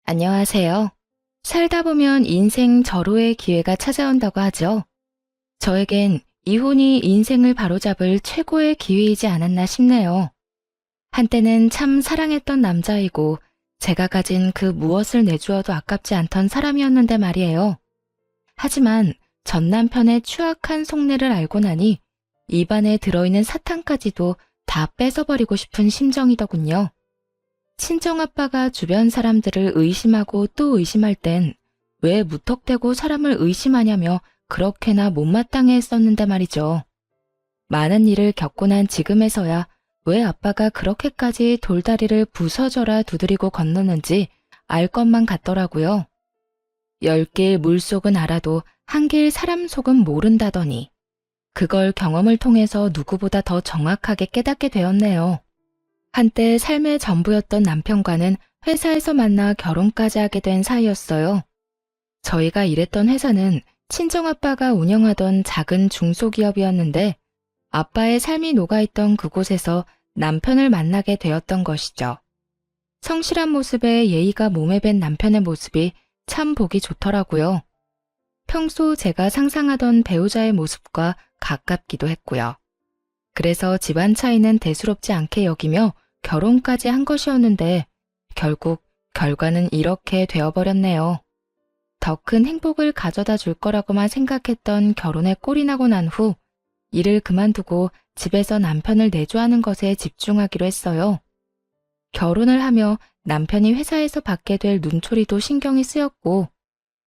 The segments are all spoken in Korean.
안녕하세요. 살다 보면 인생 절호의 기회가 찾아온다고 하죠. 저에겐 이혼이 인생을 바로잡을 최고의 기회이지 않았나 싶네요. 한때는 참 사랑했던 남자이고 제가 가진 그 무엇을 내주어도 아깝지 않던 사람이었는데 말이에요. 하지만 전 남편의 추악한 속내를 알고 나니 입안에 들어있는 사탕까지도 다 뺏어버리고 싶은 심정이더군요. 친정아빠가 주변 사람들을 의심하고 또 의심할 땐 왜 무턱대고 사람을 의심하냐며 그렇게나 못마땅해 했었는데 말이죠. 많은 일을 겪고 난 지금에서야 왜 아빠가 그렇게까지 돌다리를 부서져라 두드리고 건너는지 알 것만 같더라고요. 10길 물속은 알아도 한 길 사람 속은 모른다더니 그걸 경험을 통해서 누구보다 더 정확하게 깨닫게 되었네요. 한때 삶의 전부였던 남편과는 회사에서 만나 결혼까지 하게 된 사이였어요. 저희가 일했던 회사는 친정아빠가 운영하던 작은 중소기업이었는데 아빠의 삶이 녹아있던 그곳에서 남편을 만나게 되었던 것이죠. 성실한 모습에 예의가 몸에 밴 남편의 모습이 참 보기 좋더라고요. 평소 제가 상상하던 배우자의 모습과 가깝기도 했고요. 그래서 집안 차이는 대수롭지 않게 여기며 결혼까지 한 것이었는데 결국 결과는 이렇게 되어버렸네요. 더 큰 행복을 가져다 줄 거라고만 생각했던 결혼에 꼴이 나고 난 후 일을 그만두고 집에서 남편을 내조하는 것에 집중하기로 했어요. 결혼을 하며 남편이 회사에서 받게 될 눈초리도 신경이 쓰였고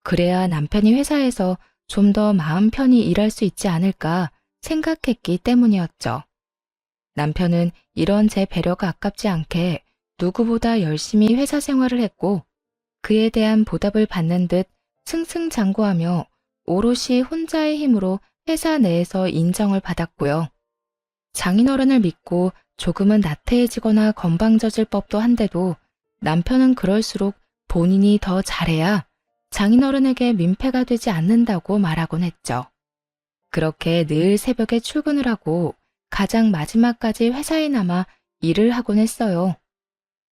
그래야 남편이 회사에서 좀 더 마음 편히 일할 수 있지 않을까 생각했기 때문이었죠. 남편은 이런 제 배려가 아깝지 않게 누구보다 열심히 회사 생활을 했고 그에 대한 보답을 받는 듯 승승장구하며 오롯이 혼자의 힘으로 회사 내에서 인정을 받았고요. 장인어른을 믿고 조금은 나태해지거나 건방져질 법도 한데도 남편은 그럴수록 본인이 더 잘해야 장인어른에게 민폐가 되지 않는다고 말하곤 했죠. 그렇게 늘 새벽에 출근을 하고 가장 마지막까지 회사에 남아 일을 하곤 했어요.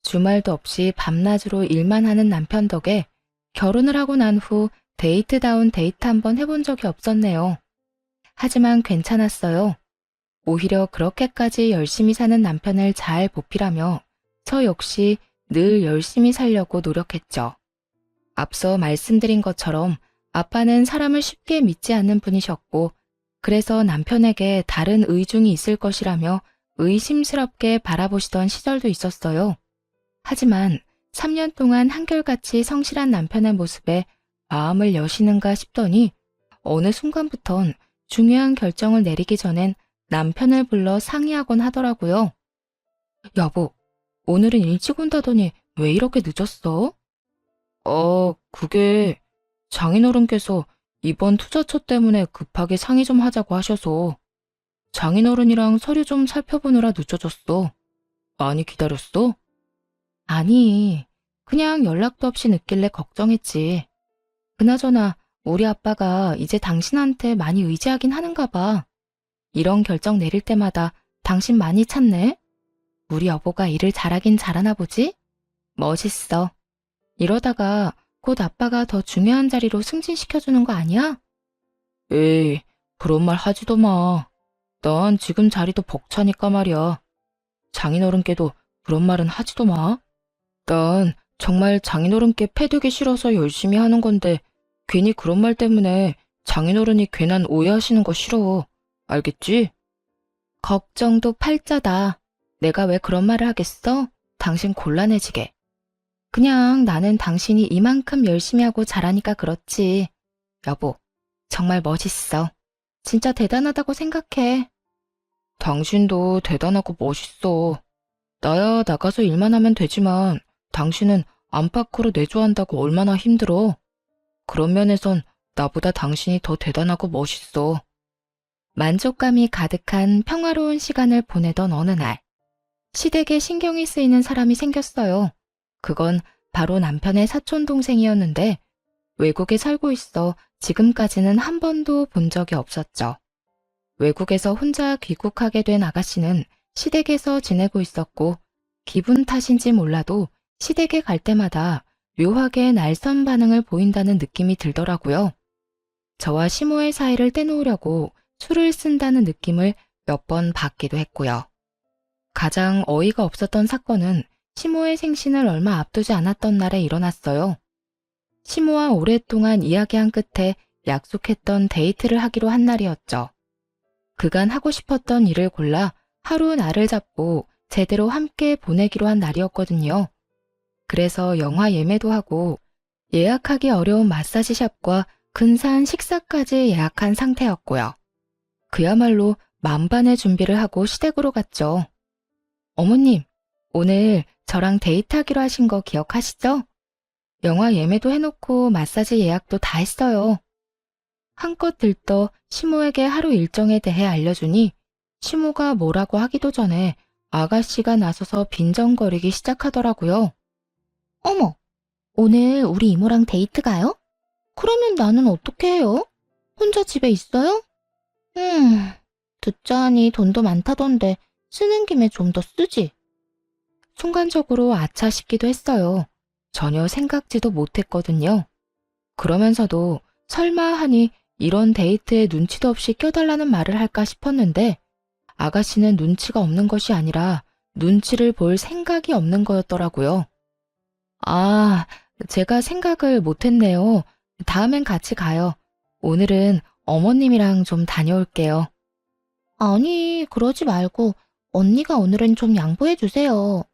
주말도 없이 밤낮으로 일만 하는 남편 덕에 결혼을 하고 난 후 데이트다운 데이트 한번 해본 적이 없었네요. 하지만 괜찮았어요. 오히려 그렇게까지 열심히 사는 남편을 잘 보필하며 저 역시 늘 열심히 살려고 노력했죠. 앞서 말씀드린 것처럼 아빠는 사람을 쉽게 믿지 않는 분이셨고 그래서 남편에게 다른 의중이 있을 것이라며 의심스럽게 바라보시던 시절도 있었어요. 하지만 3년 동안 한결같이 성실한 남편의 모습에 마음을 여시는가 싶더니 어느 순간부턴 중요한 결정을 내리기 전엔 남편을 불러 상의하곤 하더라고요. 여보, 오늘은 일찍 온다더니 왜 이렇게 늦었어? 그게 장인어른께서 이번 투자처 때문에 급하게 상의 좀 하자고 하셔서 장인어른이랑 서류 좀 살펴보느라 늦어졌어. 많이 기다렸어? 아니, 그냥 연락도 없이 늦길래 걱정했지. 그나저나 우리 아빠가 이제 당신한테 많이 의지하긴 하는가 봐. 이런 결정 내릴 때마다 당신 많이 찾네? 우리 여보가 일을 잘하긴 잘하나 보지? 멋있어. 이러다가 곧 아빠가 더 중요한 자리로 승진시켜주는 거 아니야? 에이, 그런 말 하지도 마. 난 지금 자리도 벅차니까 말이야. 장인어른께도 그런 말은 하지도 마. 난 정말 장인어른께 패되기 싫어서 열심히 하는 건데 괜히 그런 말 때문에 장인어른이 괜한 오해하시는 거 싫어. 알겠지? 걱정도 팔자다. 내가 왜 그런 말을 하겠어? 당신 곤란해지게. 그냥 나는 당신이 이만큼 열심히 하고 잘하니까 그렇지. 여보, 정말 멋있어. 진짜 대단하다고 생각해. 당신도 대단하고 멋있어. 나야 나가서 일만 하면 되지만 당신은 안팎으로 내조한다고 얼마나 힘들어. 그런 면에선 나보다 당신이 더 대단하고 멋있어. 만족감이 가득한 평화로운 시간을 보내던 어느 날, 시댁에 신경이 쓰이는 사람이 생겼어요. 그건 바로 남편의 사촌 동생이었는데 외국에 살고 있어 지금까지는 한 번도 본 적이 없었죠. 외국에서 혼자 귀국하게 된 아가씨는 시댁에서 지내고 있었고 기분 탓인지 몰라도 시댁에 갈 때마다 묘하게 날선 반응을 보인다는 느낌이 들더라고요. 저와 시모의 사이를 떼놓으려고 술을 쓴다는 느낌을 몇 번 받기도 했고요. 가장 어이가 없었던 사건은 시모의 생신을 얼마 앞두지 않았던 날에 일어났어요. 시모와 오랫동안 이야기한 끝에 약속했던 데이트를 하기로 한 날이었죠. 그간 하고 싶었던 일을 골라 하루 날을 잡고 제대로 함께 보내기로 한 날이었거든요. 그래서 영화 예매도 하고 예약하기 어려운 마사지샵과 근사한 식사까지 예약한 상태였고요. 그야말로 만반의 준비를 하고 시댁으로 갔죠. 어머님, 오늘 저랑 데이트하기로 하신 거 기억하시죠? 영화 예매도 해놓고 마사지 예약도 다 했어요. 한껏 들떠 시모에게 하루 일정에 대해 알려주니 시모가 뭐라고 하기도 전에 아가씨가 나서서 빈정거리기 시작하더라고요. 어머, 오늘 우리 이모랑 데이트 가요? 그러면 나는 어떻게 해요? 혼자 집에 있어요? 듣자하니 돈도 많다던데 쓰는 김에 좀 더 쓰지. 순간적으로 아차 싶기도 했어요. 전혀 생각지도 못했거든요. 그러면서도 설마 하니 이런 데이트에 눈치도 없이 껴달라는 말을 할까 싶었는데 아가씨는 눈치가 없는 것이 아니라 눈치를 볼 생각이 없는 거였더라고요. 아, 제가 생각을 못했네요. 다음엔 같이 가요. 오늘은 어머님이랑 좀 다녀올게요. 아니, 그러지 말고 언니가 오늘은 좀 양보해 주세요.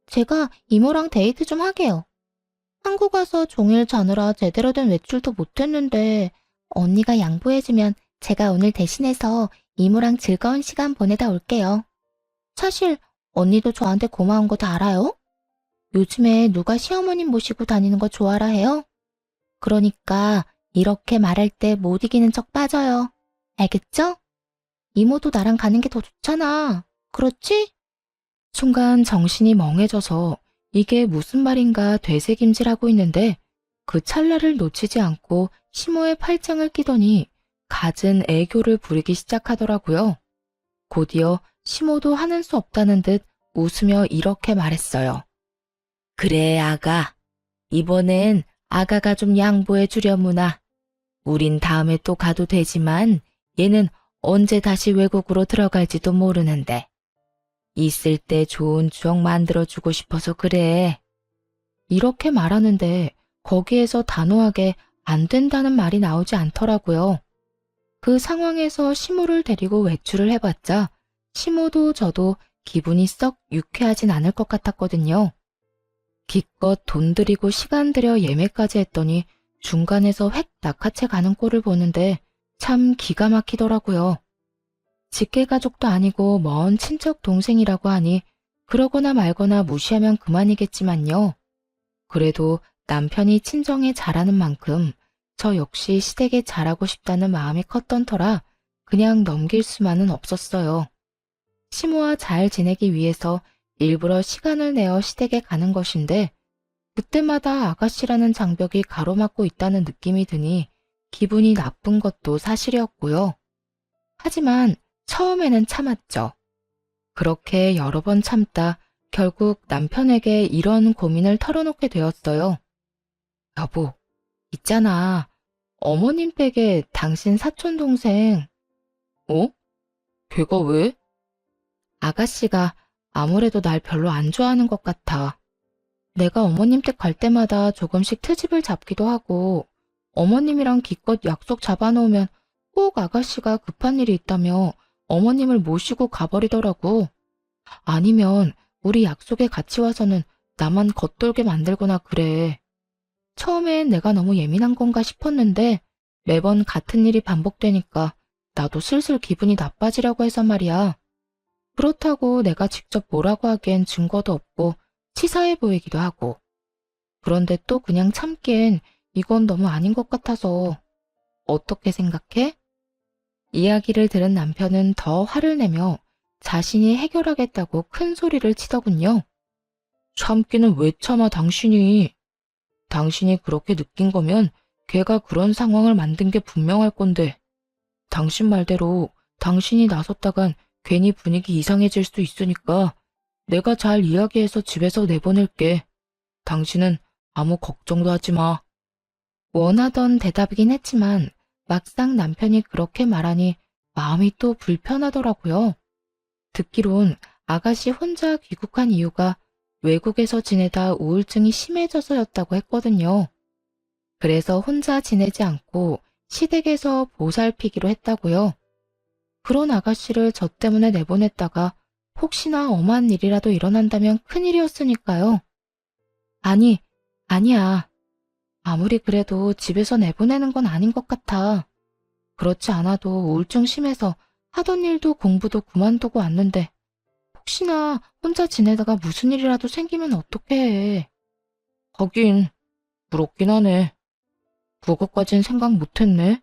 제가 이모랑 데이트 좀 하게요. 한국 와서 종일 자느라 제대로 된 외출도 못했는데 언니가 양보해주면 제가 오늘 대신해서 이모랑 즐거운 시간 보내다 올게요. 사실 언니도 저한테 고마운 거 다 알아요? 요즘에 누가 시어머님 모시고 다니는 거 좋아라 해요? 그러니까 이렇게 말할 때 못 이기는 척 빠져요. 알겠죠? 이모도 나랑 가는 게 더 좋잖아. 그렇지? 순간 정신이 멍해져서 이게 무슨 말인가 되새김질하고 있는데 그 찰나를 놓치지 않고 시모의 팔짱을 끼더니 갖은 애교를 부리기 시작하더라고요. 곧이어 시모도 하는 수 없다는 듯 웃으며 이렇게 말했어요. 그래, 아가. 이번엔 아가가 좀 양보해 주려무나. 우린 다음에 또 가도 되지만 얘는 언제 다시 외국으로 들어갈지도 모르는데. 있을 때 좋은 추억 만들어주고 싶어서 그래. 이렇게 말하는데 거기에서 단호하게 안 된다는 말이 나오지 않더라고요. 그 상황에서 시모를 데리고 외출을 해봤자 시모도 저도 기분이 썩 유쾌하진 않을 것 같았거든요. 기껏 돈 들이고 시간 들여 예매까지 했더니 중간에서 획 낚아채 가는 꼴을 보는데 참 기가 막히더라고요. 직계가족도 아니고 먼 친척 동생이라고 하니 그러거나 말거나 무시하면 그만이겠지만요. 그래도 남편이 친정에 잘하는 만큼 저 역시 시댁에 잘하고 싶다는 마음이 컸던 터라 그냥 넘길 수만은 없었어요. 시모와 잘 지내기 위해서 일부러 시간을 내어 시댁에 가는 것인데 그때마다 아가씨라는 장벽이 가로막고 있다는 느낌이 드니 기분이 나쁜 것도 사실이었고요. 하지만 처음에는 참았죠. 그렇게 여러 번 참다 결국 남편에게 이런 고민을 털어놓게 되었어요. 여보, 있잖아. 어머님 댁에 당신 사촌 동생. 어? 걔가 왜? 아가씨가 아무래도 날 별로 안 좋아하는 것 같아. 내가 어머님 댁 갈 때마다 조금씩 트집을 잡기도 하고 어머님이랑 기껏 약속 잡아놓으면 꼭 아가씨가 급한 일이 있다며 어머님을 모시고 가버리더라고. 아니면 우리 약속에 같이 와서는 나만 겉돌게 만들거나 그래. 처음엔 내가 너무 예민한 건가 싶었는데 매번 같은 일이 반복되니까 나도 슬슬 기분이 나빠지려고 해서 말이야. 그렇다고 내가 직접 뭐라고 하기엔 증거도 없고 치사해 보이기도 하고. 그런데 또 그냥 참기엔 이건 너무 아닌 것 같아서. 어떻게 생각해? 이야기를 들은 남편은 더 화를 내며 자신이 해결하겠다고 큰 소리를 치더군요. 참기는 왜 참아 당신이. 당신이 그렇게 느낀 거면 걔가 그런 상황을 만든 게 분명할 건데. 당신 말대로 당신이 나섰다간 괜히 분위기 이상해질 수 있으니까 내가 잘 이야기해서 집에서 내보낼게. 당신은 아무 걱정도 하지 마. 원하던 대답이긴 했지만 막상 남편이 그렇게 말하니 마음이 또 불편하더라고요. 듣기론 아가씨 혼자 귀국한 이유가 외국에서 지내다 우울증이 심해져서였다고 했거든요. 그래서 혼자 지내지 않고 시댁에서 보살피기로 했다고요. 그런 아가씨를 저 때문에 내보냈다가 혹시나 엄한 일이라도 일어난다면 큰일이었으니까요. 아니, 아니야. 아무리 그래도 집에서 내보내는 건 아닌 것 같아. 그렇지 않아도 우울증 심해서 하던 일도 공부도 그만두고 왔는데 혹시나 혼자 지내다가 무슨 일이라도 생기면 어떡해. 하긴, 부럽긴 하네. 그것까진 생각 못했네.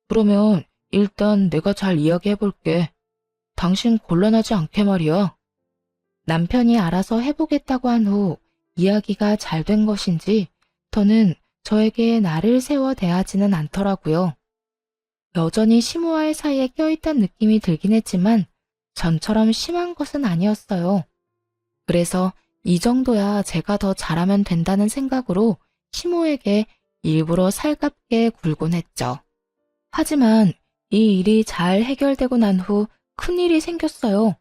그러면 일단 내가 잘 이야기해볼게. 당신 곤란하지 않게 말이야. 남편이 알아서 해보겠다고 한 후 이야기가 잘 된 것인지 더는 저에게 나를 세워 대하지는 않더라고요. 여전히 시모와의 사이에 껴있다는 느낌이 들긴 했지만 전처럼 심한 것은 아니었어요. 그래서 이 정도야 제가 더 잘하면 된다는 생각으로 시모에게 일부러 살갑게 굴곤 했죠. 하지만 이 일이 잘 해결되고 난 후 큰일이 생겼어요.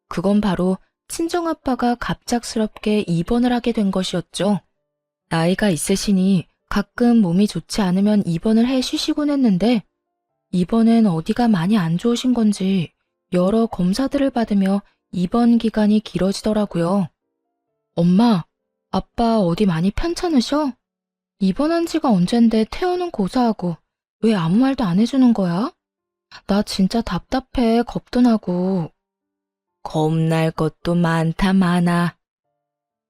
그건 바로 친정아빠가 갑작스럽게 입원을 하게 된 것이었죠. 나이가 있으시니 가끔 몸이 좋지 않으면 입원을 해 쉬시곤 했는데 이번엔 어디가 많이 안 좋으신 건지 여러 검사들을 받으며 입원 기간이 길어지더라고요. 엄마, 아빠 어디 많이 편찮으셔? 입원한 지가 언젠데 퇴원은 고사하고 왜 아무 말도 안 해주는 거야? 나 진짜 답답해, 겁도 나고. 겁날 것도 많다 많아.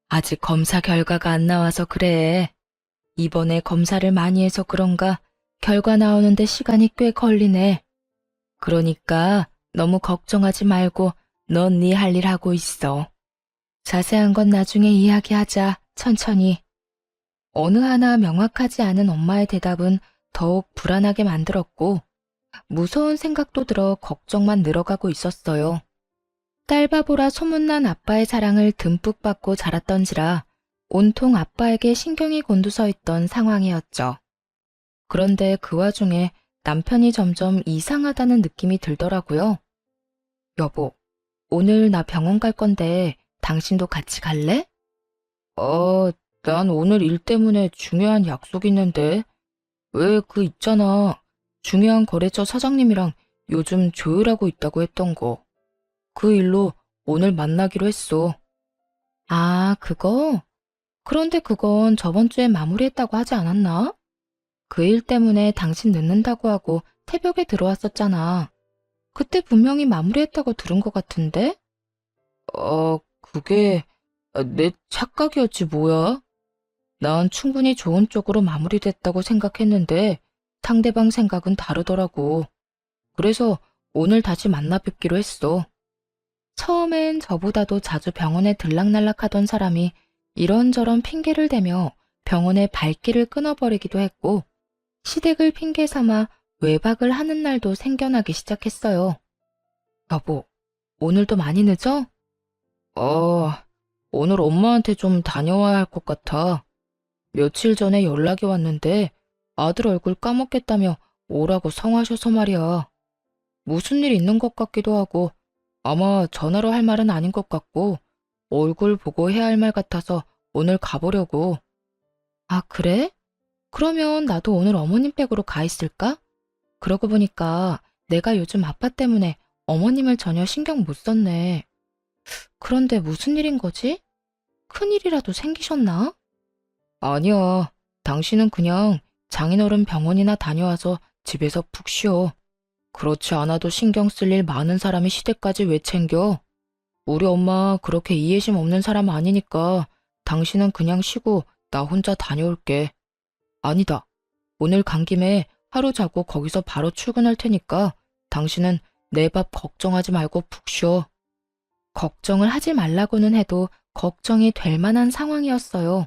아직 검사 결과가 안 나와서 그래. 이번에 검사를 많이 해서 그런가 결과 나오는데 시간이 꽤 걸리네. 그러니까 너무 걱정하지 말고 넌 네 할 일 하고 있어. 자세한 건 나중에 이야기하자, 천천히. 어느 하나 명확하지 않은 엄마의 대답은 더욱 불안하게 만들었고 무서운 생각도 들어 걱정만 늘어가고 있었어요. 딸바보라 소문난 아빠의 사랑을 듬뿍 받고 자랐던지라 온통 아빠에게 신경이 곤두서 있던 상황이었죠. 그런데 그 와중에 남편이 점점 이상하다는 느낌이 들더라고요. 여보, 오늘 나 병원 갈 건데 당신도 같이 갈래? 난 오늘 일 때문에 중요한 약속 있는데. 왜 그 있잖아. 중요한 거래처 사장님이랑 요즘 조율하고 있다고 했던 거. 그 일로 오늘 만나기로 했어. 아, 그거? 그런데 그건 저번 주에 마무리했다고 하지 않았나? 그 일 때문에 당신 늦는다고 하고 새벽에 들어왔었잖아. 그때 분명히 마무리했다고 들은 것 같은데? 그게 내 착각이었지 뭐야? 난 충분히 좋은 쪽으로 마무리됐다고 생각했는데 상대방 생각은 다르더라고. 그래서 오늘 다시 만나 뵙기로 했어. 처음엔 저보다도 자주 병원에 들락날락하던 사람이 이런저런 핑계를 대며 병원의 발길을 끊어버리기도 했고 시댁을 핑계 삼아 외박을 하는 날도 생겨나기 시작했어요. 여보, 오늘도 많이 늦어? 오늘 엄마한테 좀 다녀와야 할 것 같아. 며칠 전에 연락이 왔는데 아들 얼굴 까먹겠다며 오라고 성화셔서 말이야. 무슨 일 있는 것 같기도 하고 아마 전화로 할 말은 아닌 것 같고 얼굴 보고 해야 할 말 같아서 오늘 가보려고. 아, 그래? 그러면 나도 오늘 어머님 댁으로 가 있을까? 그러고 보니까 내가 요즘 아빠 때문에 어머님을 전혀 신경 못 썼네. 그런데 무슨 일인 거지? 큰일이라도 생기셨나? 아니야. 당신은 그냥 장인어른 병원이나 다녀와서 집에서 푹 쉬어. 그렇지 않아도 신경 쓸 일 많은 사람이 시댁까지 왜 챙겨? 우리 엄마 그렇게 이해심 없는 사람 아니니까 당신은 그냥 쉬고 나 혼자 다녀올게. 아니다. 오늘 간 김에 하루 자고 거기서 바로 출근할 테니까 당신은 내 밥 걱정하지 말고 푹 쉬어. 걱정을 하지 말라고는 해도 걱정이 될 만한 상황이었어요.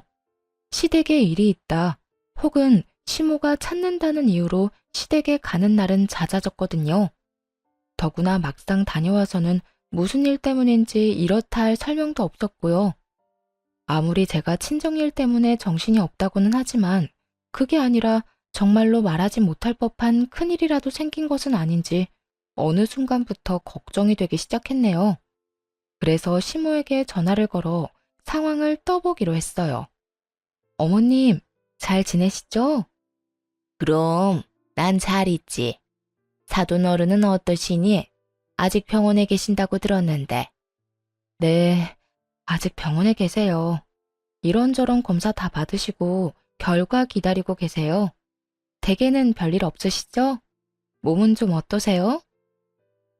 시댁에 일이 있다. 혹은 시모가 찾는다는 이유로 시댁에 가는 날은 잦아졌거든요. 더구나 막상 다녀와서는 무슨 일 때문인지 이렇다 할 설명도 없었고요. 아무리 제가 친정일 때문에 정신이 없다고는 하지만 그게 아니라 정말로 말하지 못할 법한 큰일이라도 생긴 것은 아닌지 어느 순간부터 걱정이 되기 시작했네요. 그래서 시모에게 전화를 걸어 상황을 떠보기로 했어요. 어머님, 잘 지내시죠? 그럼, 난 잘 있지. 사돈 어른은 어떠시니? 아직 병원에 계신다고 들었는데. 네, 아직 병원에 계세요. 이런저런 검사 다 받으시고 결과 기다리고 계세요. 댁에는 별일 없으시죠? 몸은 좀 어떠세요?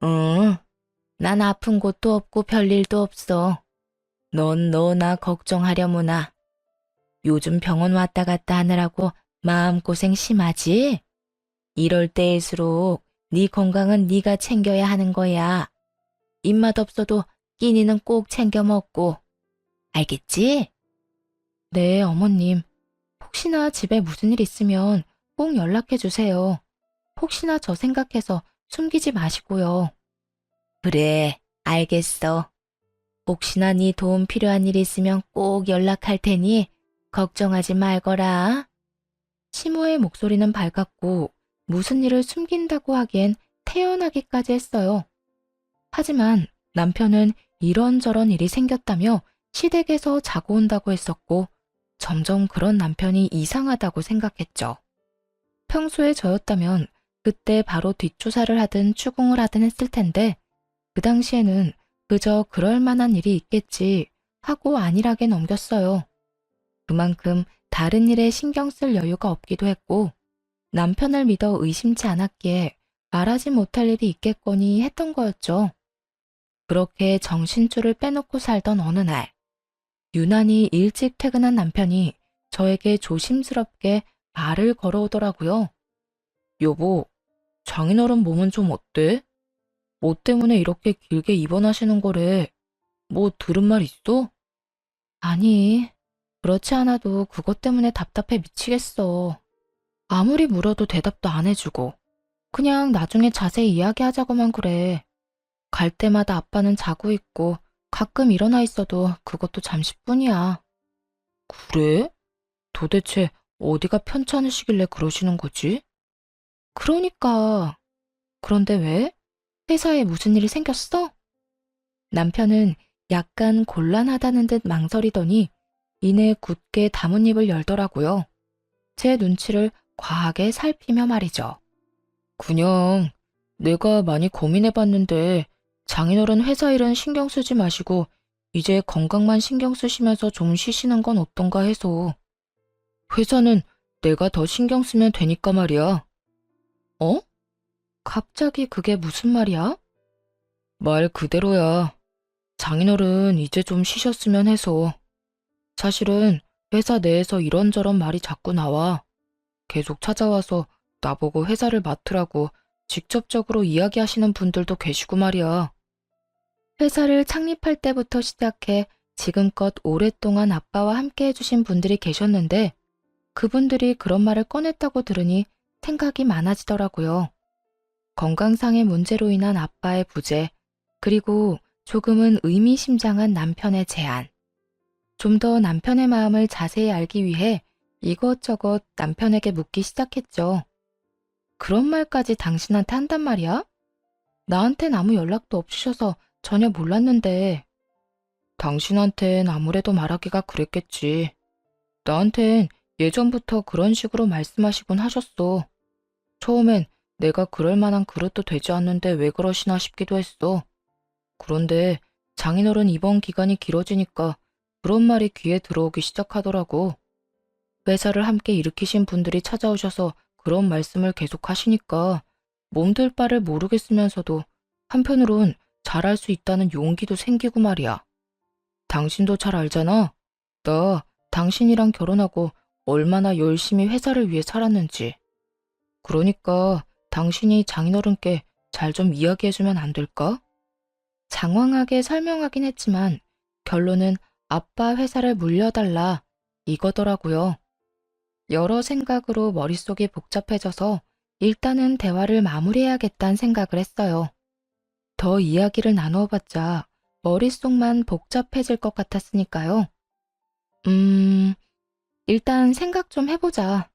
응, 난 아픈 곳도 없고 별일도 없어. 넌 너나 걱정하려무나. 요즘 병원 왔다 갔다 하느라고 마음고생 심하지? 이럴 때일수록 네 건강은 네가 챙겨야 하는 거야. 입맛 없어도 끼니는 꼭 챙겨 먹고. 알겠지? 네, 어머님. 혹시나 집에 무슨 일 있으면 꼭 연락해 주세요. 혹시나 저 생각해서 숨기지 마시고요. 그래, 알겠어. 혹시나 네 도움 필요한 일 있으면 꼭 연락할 테니 걱정하지 말거라. 시모의 목소리는 밝았고 무슨 일을 숨긴다고 하기엔 태연하기까지 했어요. 하지만 남편은 이런저런 일이 생겼다며 시댁에서 자고 온다고 했었고 점점 그런 남편이 이상하다고 생각했죠. 평소에 저였다면 그때 바로 뒷조사를 하든 추궁을 하든 했을 텐데 그 당시에는 그저 그럴 만한 일이 있겠지 하고 안일하게 넘겼어요. 그만큼 다른 일에 신경 쓸 여유가 없기도 했고 남편을 믿어 의심치 않았기에 말하지 못할 일이 있겠거니 했던 거였죠. 그렇게 정신줄을 빼놓고 살던 어느 날 유난히 일찍 퇴근한 남편이 저에게 조심스럽게 말을 걸어오더라고요. 여보, 장인어른 몸은 좀 어때? 뭐 때문에 이렇게 길게 입원하시는 거래? 뭐 들은 말 있어? 아니, 그렇지 않아도 그것 때문에 답답해 미치겠어. 아무리 물어도 대답도 안 해주고 그냥 나중에 자세히 이야기하자고만 그래. 갈 때마다 아빠는 자고 있고 가끔 일어나 있어도 그것도 잠시뿐이야. 그래? 도대체 어디가 편찮으시길래 그러시는 거지? 그러니까. 그런데 왜? 회사에 무슨 일이 생겼어? 남편은 약간 곤란하다는 듯 망설이더니 이내 굳게 다문입을 열더라고요. 제 눈치를 과하게 살피며 말이죠. 그냥 내가 많이 고민해봤는데 장인어른 회사 일은 신경 쓰지 마시고 이제 건강만 신경 쓰시면서 좀 쉬시는 건 어떤가 해서. 회사는 내가 더 신경 쓰면 되니까 말이야. 어? 갑자기 그게 무슨 말이야? 말 그대로야. 장인어른 이제 좀 쉬셨으면 해서. 사실은 회사 내에서 이런저런 말이 자꾸 나와. 계속 찾아와서 나보고 회사를 맡으라고 직접적으로 이야기하시는 분들도 계시고 말이야. 회사를 창립할 때부터 시작해 지금껏 오랫동안 아빠와 함께 해주신 분들이 계셨는데 그분들이 그런 말을 꺼냈다고 들으니 생각이 많아지더라고요. 건강상의 문제로 인한 아빠의 부재, 그리고 조금은 의미심장한 남편의 제안. 좀 더 남편의 마음을 자세히 알기 위해 이것저것 남편에게 묻기 시작했죠. 그런 말까지 당신한테 한단 말이야? 나한텐 아무 연락도 없으셔서 전혀 몰랐는데. 당신한텐 아무래도 말하기가 그랬겠지. 나한텐 예전부터 그런 식으로 말씀하시곤 하셨어. 처음엔 내가 그럴 만한 그릇도 되지 않는데 왜 그러시나 싶기도 했어. 그런데 장인어른 입원 기간이 길어지니까 그런 말이 귀에 들어오기 시작하더라고. 회사를 함께 일으키신 분들이 찾아오셔서 그런 말씀을 계속 하시니까 몸둘 바를 모르겠으면서도 한편으론 잘할 수 있다는 용기도 생기고 말이야. 당신도 잘 알잖아. 나 당신이랑 결혼하고 얼마나 열심히 회사를 위해 살았는지. 그러니까 당신이 장인어른께 잘 좀 이야기해주면 안 될까? 장황하게 설명하긴 했지만 결론은 아빠 회사를 물려달라 이거더라고요. 여러 생각으로 머릿속이 복잡해져서 일단은 대화를 마무리해야겠다는 생각을 했어요. 더 이야기를 나누어봤자 머릿속만 복잡해질 것 같았으니까요. 음, 일단 생각 좀 해보자.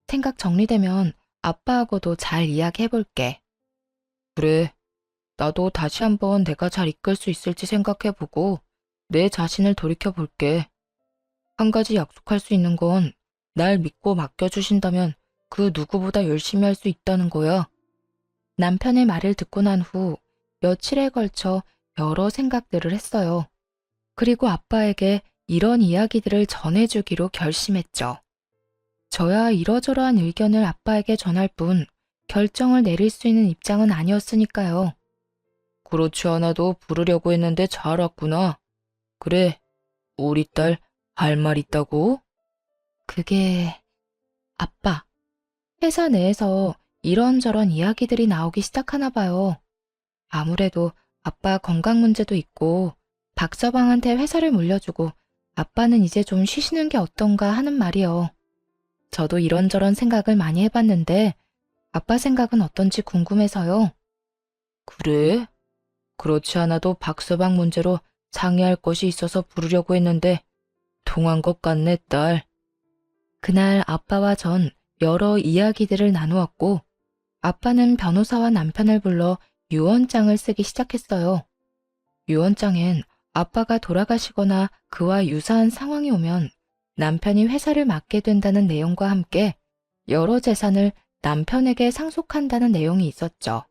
생각 정리되면 아빠하고도 잘 이야기해볼게. 그래, 나도 다시 한번 내가 잘 이끌 수 있을지 생각해보고 내 자신을 돌이켜볼게. 한 가지 약속할 수 있는 건 날 믿고 맡겨주신다면 그 누구보다 열심히 할 수 있다는 거야. 남편의 말을 듣고 난 후 며칠에 걸쳐 여러 생각들을 했어요. 그리고 아빠에게 이런 이야기들을 전해주기로 결심했죠. 저야 이러저러한 의견을 아빠에게 전할 뿐 결정을 내릴 수 있는 입장은 아니었으니까요. 그렇지 않아도 부르려고 했는데 잘 왔구나. 그래, 우리 딸 할 말 있다고? 그게 아빠. 회사 내에서 이런저런 이야기들이 나오기 시작하나 봐요. 아무래도 아빠 건강 문제도 있고 박서방한테 회사를 물려주고 아빠는 이제 좀 쉬시는 게 어떤가 하는 말이요. 저도 이런저런 생각을 많이 해봤는데 아빠 생각은 어떤지 궁금해서요. 그래? 그렇지 않아도 박서방 문제로 상의할 것이 있어서 부르려고 했는데 통한 것 같네, 딸. 그날 아빠와 전 여러 이야기들을 나누었고 아빠는 변호사와 남편을 불러 유언장을 쓰기 시작했어요. 유언장엔 아빠가 돌아가시거나 그와 유사한 상황이 오면 남편이 회사를 맡게 된다는 내용과 함께 여러 재산을 남편에게 상속한다는 내용이 있었죠.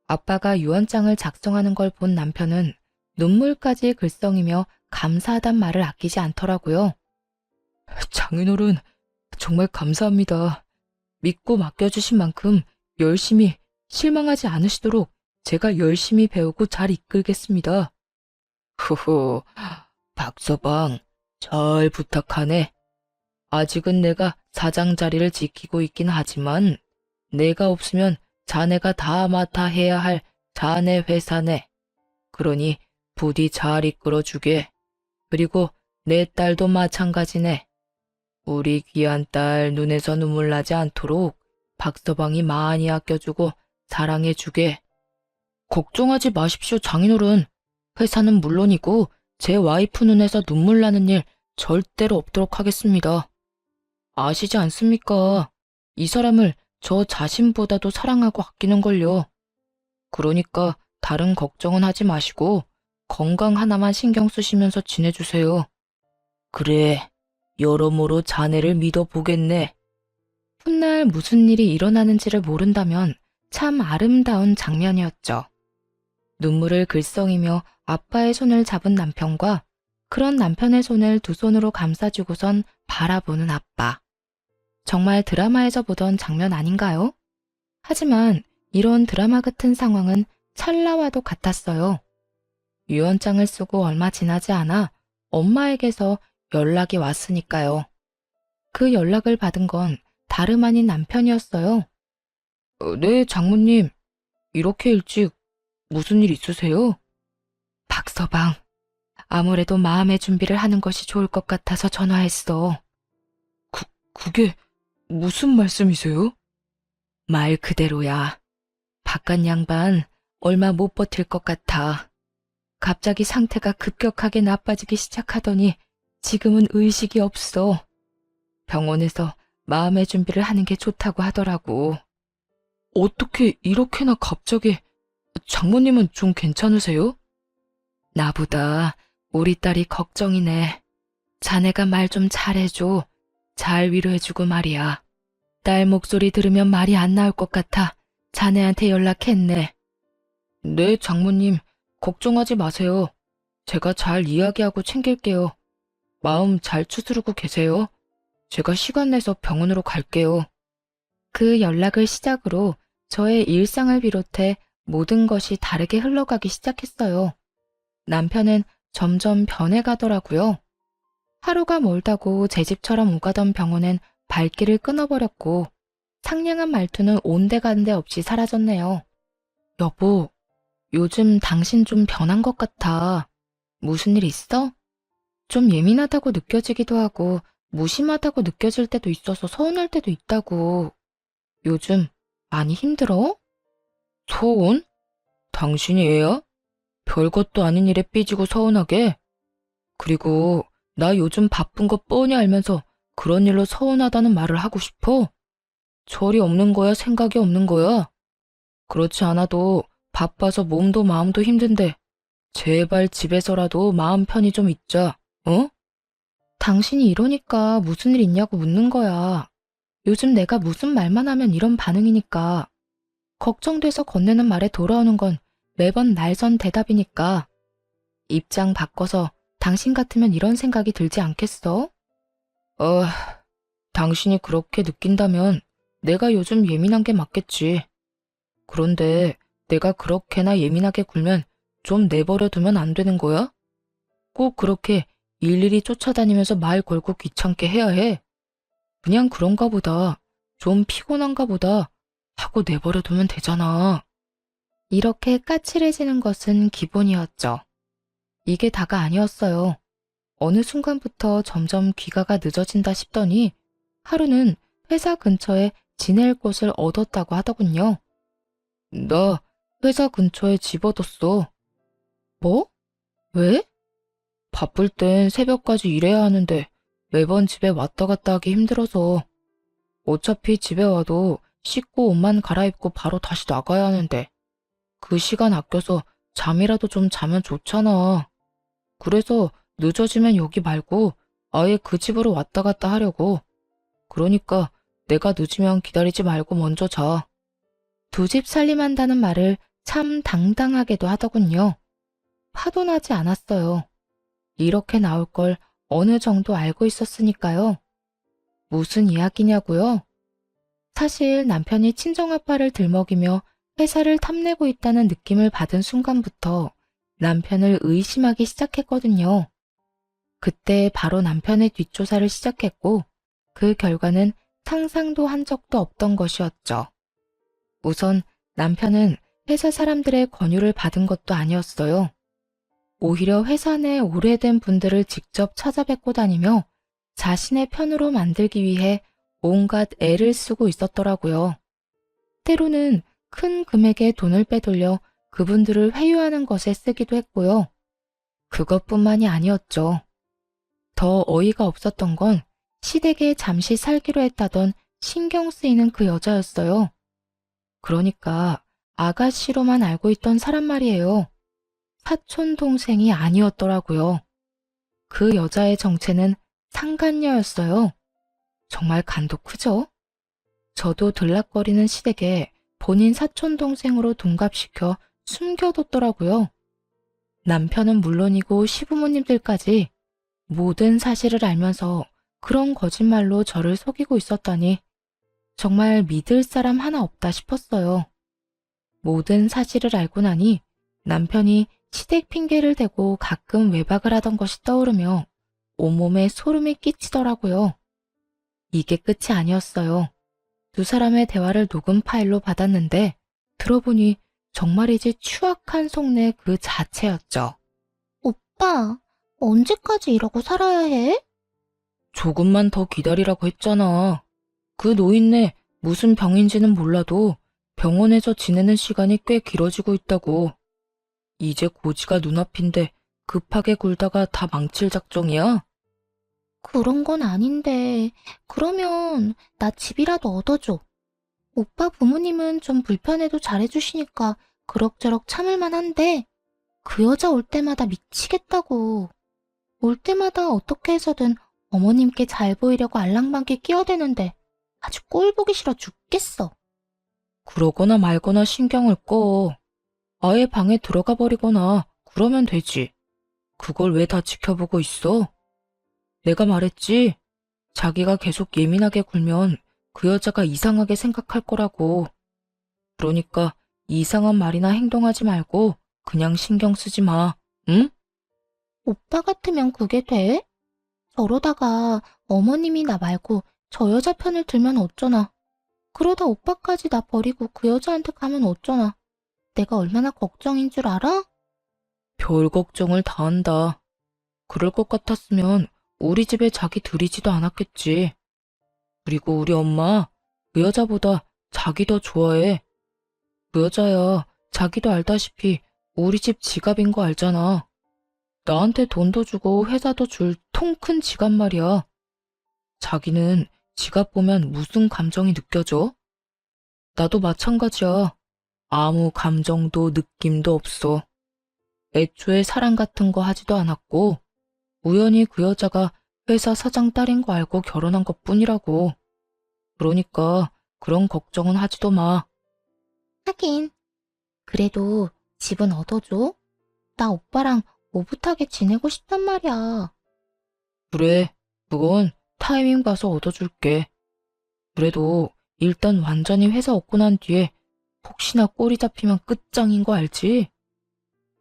아빠가 유언장을 작성하는 걸 본 남편은 눈물까지 글썽이며 감사하단 말을 아끼지 않더라고요. 장인어른, 정말 감사합니다. 믿고 맡겨주신 만큼 열심히 실망하지 않으시도록 제가 열심히 배우고 잘 이끌겠습니다. 후후, 박서방, 잘 부탁하네. 아직은 내가 사장 자리를 지키고 있긴 하지만 내가 없으면 자네가 다 맡아 해야 할 자네 회사네. 그러니 부디 잘 이끌어주게. 그리고 내 딸도 마찬가지네. 우리 귀한 딸 눈에서 눈물 나지 않도록 박서방이 많이 아껴주고 사랑해주게. 걱정하지 마십시오, 장인어른. 회사는 물론이고 제 와이프 눈에서 눈물 나는 일 절대로 없도록 하겠습니다. 아시지 않습니까? 이 사람을 저 자신보다도 사랑하고 아끼는걸요. 그러니까 다른 걱정은 하지 마시고 건강 하나만 신경 쓰시면서 지내주세요. 그래, 여러모로 자네를 믿어보겠네. 훗날 무슨 일이 일어나는지를 모른다면 참 아름다운 장면이었죠. 눈물을 글썽이며 아빠의 손을 잡은 남편과 그런 남편의 손을 두 손으로 감싸주고선 바라보는 아빠. 정말 드라마에서 보던 장면 아닌가요? 하지만 이런 드라마 같은 상황은 찰나와도 같았어요. 유언장을 쓰고 얼마 지나지 않아 엄마에게서 연락이 왔으니까요. 그 연락을 받은 건 다름 아닌 남편이었어요. 네, 장모님. 이렇게 일찍 무슨 일 있으세요? 박서방, 아무래도 마음의 준비를 하는 것이 좋을 것 같아서 전화했어. 그게 무슨 말씀이세요? 말 그대로야. 바깥 양반 얼마 못 버틸 것 같아. 갑자기 상태가 급격하게 나빠지기 시작하더니 지금은 의식이 없어. 병원에서 마음의 준비를 하는 게 좋다고 하더라고. 어떻게 이렇게나 갑자기... 장모님은 좀 괜찮으세요? 나보다 우리 딸이 걱정이네. 자네가 말 좀 잘해줘. 잘 위로해주고 말이야. 딸 목소리 들으면 말이 안 나올 것 같아 자네한테 연락했네. 네, 장모님. 걱정하지 마세요. 제가 잘 이야기하고 챙길게요. 마음 잘 추스르고 계세요. 제가 시간 내서 병원으로 갈게요. 그 연락을 시작으로 저의 일상을 비롯해 모든 것이 다르게 흘러가기 시작했어요. 남편은 점점 변해가더라고요. 하루가 멀다고 제 집처럼 오가던 병원은 발길을 끊어버렸고 상냥한 말투는 온데간데 없이 사라졌네요. 여보, 요즘 당신 좀 변한 것 같아. 무슨 일 있어? 좀 예민하다고 느껴지기도 하고 무심하다고 느껴질 때도 있어서 서운할 때도 있다고. 요즘 많이 힘들어? 서운? 당신이 애야? 별것도 아닌 일에 삐지고 서운하게? 그리고 나 요즘 바쁜 거 뻔히 알면서 그런 일로 서운하다는 말을 하고 싶어? 철이 없는 거야, 생각이 없는 거야? 그렇지 않아도 바빠서 몸도 마음도 힘든데 제발 집에서라도 마음 편히 좀 있자, 어? 당신이 이러니까 무슨 일 있냐고 묻는 거야. 요즘 내가 무슨 말만 하면 이런 반응이니까. 걱정돼서 건네는 말에 돌아오는 건 매번 날선 대답이니까. 입장 바꿔서 당신 같으면 이런 생각이 들지 않겠어? 어, 당신이 그렇게 느낀다면 내가 요즘 예민한 게 맞겠지. 그런데 내가 그렇게나 예민하게 굴면 좀 내버려 두면 안 되는 거야? 꼭 그렇게 일일이 쫓아다니면서 말 걸고 귀찮게 해야 해. 그냥 그런가 보다, 좀 피곤한가 보다 하고 내버려 두면 되잖아. 이렇게 까칠해지는 것은 기본이었죠. 이게 다가 아니었어요. 어느 순간부터 점점 귀가가 늦어진다 싶더니 하루는 회사 근처에 지낼 곳을 얻었다고 하더군요. 나 회사 근처에 집 얻었어. 뭐? 왜? 바쁠 땐 새벽까지 일해야 하는데 매번 집에 왔다 갔다 하기 힘들어서. 어차피 집에 와도 씻고 옷만 갈아입고 바로 다시 나가야 하는데 그 시간 아껴서 잠이라도 좀 자면 좋잖아. 그래서 늦어지면 여기 말고 아예 그 집으로 왔다 갔다 하려고. 그러니까 내가 늦으면 기다리지 말고 먼저 자. 두 집 살림한다는 말을 참 당당하게도 하더군요. 화도 나지 않았어요. 이렇게 나올 걸 어느 정도 알고 있었으니까요. 무슨 이야기냐고요? 사실 남편이 친정아빠를 들먹이며 회사를 탐내고 있다는 느낌을 받은 순간부터 남편을 의심하기 시작했거든요. 그때 바로 남편의 뒷조사를 시작했고 그 결과는 상상도 한 적도 없던 것이었죠. 우선 남편은 회사 사람들의 권유를 받은 것도 아니었어요. 오히려 회사 내 오래된 분들을 직접 찾아뵙고 다니며 자신의 편으로 만들기 위해 온갖 애를 쓰고 있었더라고요. 때로는 큰 금액의 돈을 빼돌려 그분들을 회유하는 것에 쓰기도 했고요. 그것뿐만이 아니었죠. 더 어이가 없었던 건 시댁에 잠시 살기로 했다던 신경 쓰이는 그 여자였어요. 그러니까 아가씨로만 알고 있던 사람 말이에요. 사촌 동생이 아니었더라고요. 그 여자의 정체는 상간녀였어요. 정말 간도 크죠? 저도 들락거리는 시댁에 본인 사촌 동생으로 둔갑시켜 숨겨뒀더라고요. 남편은 물론이고 시부모님들까지 모든 사실을 알면서 그런 거짓말로 저를 속이고 있었다니 정말 믿을 사람 하나 없다 싶었어요. 모든 사실을 알고 나니 남편이 시댁 핑계를 대고 가끔 외박을 하던 것이 떠오르며 온몸에 소름이 끼치더라고요. 이게 끝이 아니었어요. 두 사람의 대화를 녹음 파일로 받았는데 들어보니 정말이지 추악한 속내 그 자체였죠. 오빠, 언제까지 이러고 살아야 해? 조금만 더 기다리라고 했잖아. 그 노인네 무슨 병인지는 몰라도 병원에서 지내는 시간이 꽤 길어지고 있다고. 이제 고지가 눈앞인데 급하게 굴다가 다 망칠 작정이야? 그런 건 아닌데, 그러면 나 집이라도 얻어줘. 오빠 부모님은 좀 불편해도 잘해주시니까 그럭저럭 참을만 한데, 그 여자 올 때마다 미치겠다고. 올 때마다 어떻게 해서든 어머님께 잘 보이려고 알랑방귀 끼어대는데 아주 꼴 보기 싫어 죽겠어. 그러거나 말거나 신경을 꺼. 아예 방에 들어가 버리거나 그러면 되지. 그걸 왜 다 지켜보고 있어? 내가 말했지. 자기가 계속 예민하게 굴면 그 여자가 이상하게 생각할 거라고. 그러니까 이상한 말이나 행동하지 말고 그냥 신경 쓰지 마. 응? 오빠 같으면 그게 돼? 저러다가 어머님이 나 말고 저 여자 편을 들면 어쩌나. 그러다 오빠까지 나 버리고 그 여자한테 가면 어쩌나. 내가 얼마나 걱정인 줄 알아? 별 걱정을 다 한다. 그럴 것 같았으면 우리 집에 자기 들이지도 않았겠지. 그리고 우리 엄마 그 여자보다 자기 더 좋아해. 그 여자야 자기도 알다시피 우리 집 지갑인 거 알잖아. 나한테 돈도 주고 회사도 줄 통 큰 지갑 말이야. 자기는 지갑 보면 무슨 감정이 느껴져? 나도 마찬가지야. 아무 감정도 느낌도 없어. 애초에 사랑 같은 거 하지도 않았고, 우연히 그 여자가 회사 사장 딸인 거 알고 결혼한 것뿐이라고. 그러니까 그런 걱정은 하지도 마. 하긴. 그래도 집은 얻어줘. 나 오빠랑 오붓하게 지내고 싶단 말이야. 그래, 그건 타이밍 봐서 얻어줄게. 그래도 일단 완전히 회사 얻고 난 뒤에 혹시나 꼬리 잡히면 끝장인 거 알지?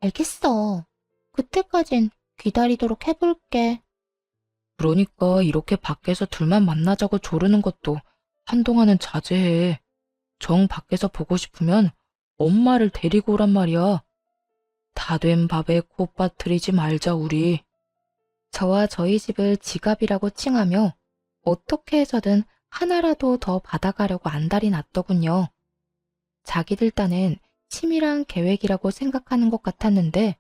알겠어. 그때까진 기다리도록 해볼게. 그러니까 이렇게 밖에서 둘만 만나자고 조르는 것도 한동안은 자제해. 정 밖에서 보고 싶으면 엄마를 데리고 오란 말이야. 다 된 밥에 코 빠뜨리지 말자 우리. 저와 저희 집을 지갑이라고 칭하며 어떻게 해서든 하나라도 더 받아가려고 안달이 났더군요. 자기들 딴엔 치밀한 계획이라고 생각하는 것 같았는데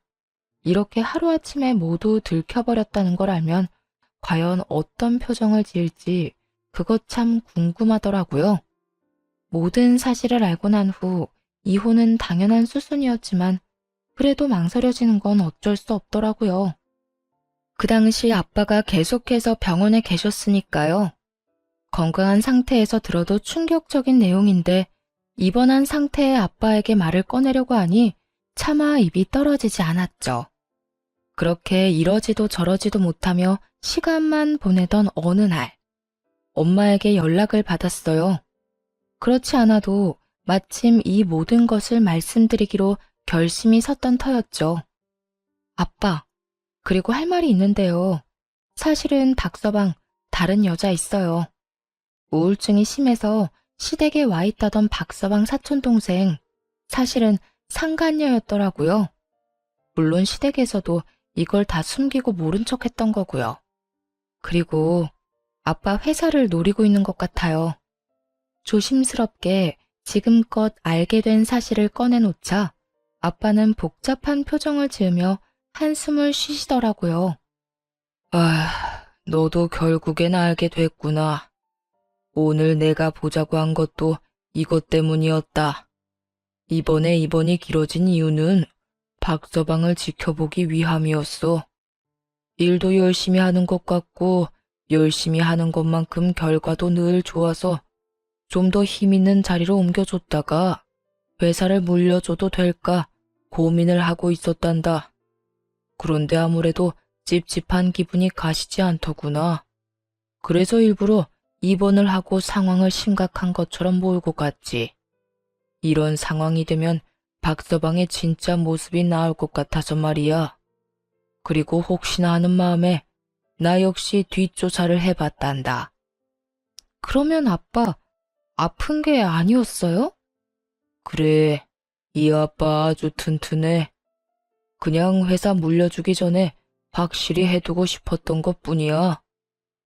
이렇게 하루아침에 모두 들켜버렸다는 걸 알면 과연 어떤 표정을 지을지 그것 참 궁금하더라고요. 모든 사실을 알고 난 후 이혼은 당연한 수순이었지만 그래도 망설여지는 건 어쩔 수 없더라고요. 그 당시 아빠가 계속해서 병원에 계셨으니까요. 건강한 상태에서 들어도 충격적인 내용인데 입원한 상태의 아빠에게 말을 꺼내려고 하니 차마 입이 떨어지지 않았죠. 그렇게 이러지도 저러지도 못하며 시간만 보내던 어느 날, 엄마에게 연락을 받았어요. 그렇지 않아도 마침 이 모든 것을 말씀드리기로 결심이 섰던 터였죠. 아빠, 그리고 할 말이 있는데요. 사실은 박서방 다른 여자 있어요. 우울증이 심해서 시댁에 와 있다던 박서방 사촌동생, 사실은 상간녀였더라고요. 물론 시댁에서도 이걸 다 숨기고 모른 척 했던 거고요. 그리고 아빠 회사를 노리고 있는 것 같아요. 조심스럽게 지금껏 알게 된 사실을 꺼내놓자 아빠는 복잡한 표정을 지으며 한숨을 쉬시더라고요. 아, 너도 결국엔 알게 됐구나. 오늘 내가 보자고 한 것도 이것 때문이었다. 이번에 입원이 길어진 이유는 박서방을 지켜보기 위함이었어. 일도 열심히 하는 것 같고 열심히 하는 것만큼 결과도 늘 좋아서 좀 더 힘 있는 자리로 옮겨줬다가 회사를 물려줘도 될까 고민을 하고 있었단다. 그런데 아무래도 찝찝한 기분이 가시지 않더구나. 그래서 일부러 입원을 하고 상황을 심각한 것처럼 몰고 갔지. 이런 상황이 되면 박서방의 진짜 모습이 나올 것 같아서 말이야. 그리고 혹시나 하는 마음에 나 역시 뒷조사를 해봤단다. 그러면 아빠, 아픈 게 아니었어요? 그래, 이 아빠 아주 튼튼해. 그냥 회사 물려주기 전에 확실히 해두고 싶었던 것뿐이야.